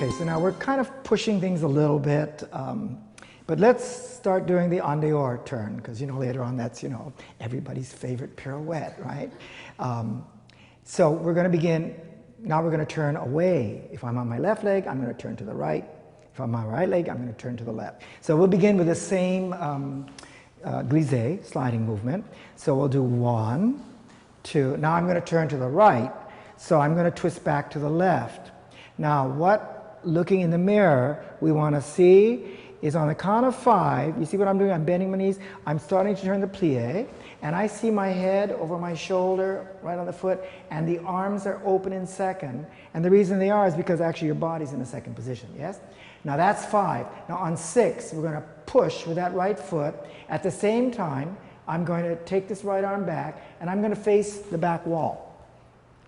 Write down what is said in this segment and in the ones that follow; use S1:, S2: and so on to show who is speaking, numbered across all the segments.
S1: Okay, so now we're kind of pushing things a little bit, but let's start doing the en dehors turn, because later on that's everybody's favorite pirouette, right? So we're going to begin. Now we're going to turn away. If I'm on my left leg, I'm going to turn to the right. If I'm on my right leg, I'm going to turn to the left. So we'll begin with the same glissé, sliding movement. So we'll do 1, 2. Now I'm going to turn to the right. So I'm going to twist back to the left. Now looking in the mirror, we want to see is on the count of 5. You see what I'm doing? I'm bending my knees. I'm starting to turn the plie. And I see my head over my shoulder, right on the foot, and the arms are open in second. And the reason they are is because actually your body's in the second position, yes? Now that's 5. Now on 6, we're going to push with that right foot. At the same time, I'm going to take this right arm back, and I'm going to face the back wall,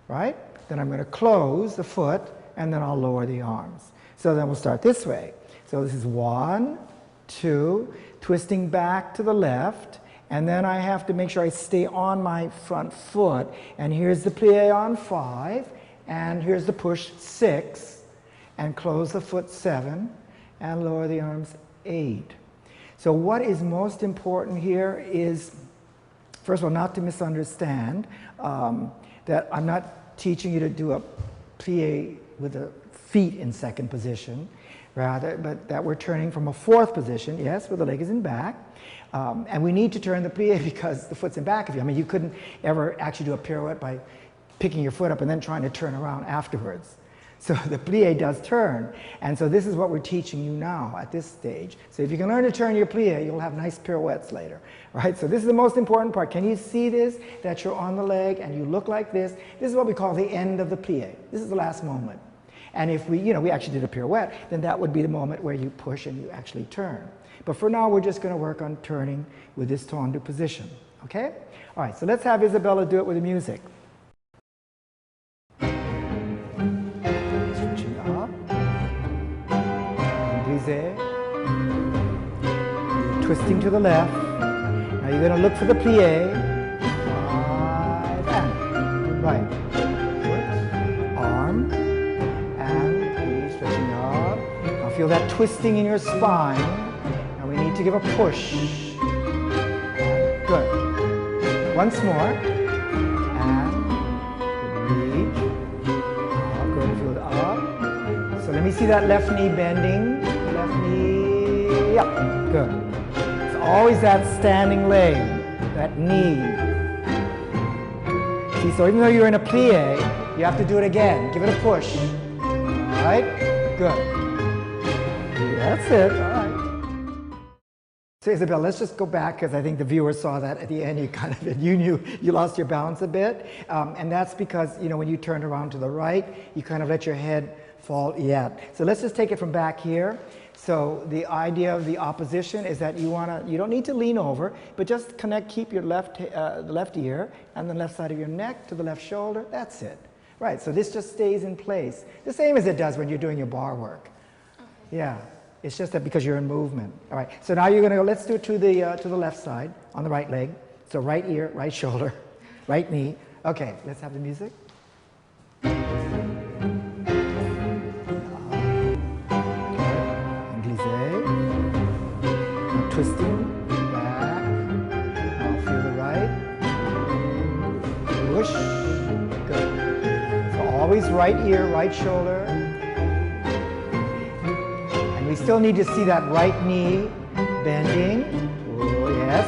S1: right? Then I'm going to close the foot, and then I'll lower the arms. So then we'll start this way. So this is 1, 2, twisting back to the left, and then I have to make sure I stay on my front foot. And here's the plie on 5, and here's the push 6, and close the foot 7, and lower the arms 8. So what is most important here is, first of all, not to misunderstand that I'm not teaching you to do a plie with the feet in second position, rather, but that we're turning from a 4th position, yes, where the leg is in back. And we need to turn the plie because the foot's in back of you. I mean, you couldn't ever actually do a pirouette by picking your foot up and then trying to turn around afterwards. So the plie does turn. And so this is what we're teaching you now at this stage. So if you can learn to turn your plie, you'll have nice pirouettes later. Right? So this is the most important part. Can you see this? That you're on the leg and you look like this. This is what we call the end of the plie. This is the last moment. And if we actually did a pirouette, then that would be the moment where you push and you actually turn. But for now, we're just going to work on turning with this tendu position. Okay? All right, so let's have Isabella do it with the music. Switching up. Glissé. Twisting to the left. Now you're going to look for the plie. 5 and right. Foot, arm, and stretching up. Now feel that twisting in your spine. We need to give a push. And good. Once more. And reach. Good. Feel it up. So let me see that left knee bending. Left knee up. Good. It's always that standing leg. That knee. See, so even though you're in a plie, you have to do it again. Give it a push. All right? Good. That's it. All right. So Isabel, let's just go back because I think the viewers saw that at the end. You knew you lost your balance a bit, and that's because when you turned around to the right, you kind of let your head fall. Yeah. So let's just take it from back here. So the idea of the opposition is that you don't need to lean over, but just keep your the left ear and the left side of your neck to the left shoulder. That's it. Right. So this just stays in place, the same as it does when you're doing your bar work. Okay. Yeah. It's just that because you're in movement. All right, so now you're going to go, let's do it to the left side, on the right leg. So right ear, right shoulder, right knee. Okay, let's have the music. Okay. And glissé. Now twisting, back. Now feel the right. Push. Good. So always right ear, right shoulder. We still need to see that right knee bending. Oh, yes.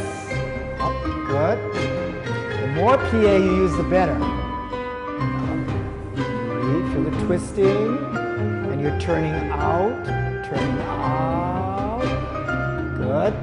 S1: Up, good. The more plie you use, the better. Feel the twisting. And you're turning out. Turning out. Good.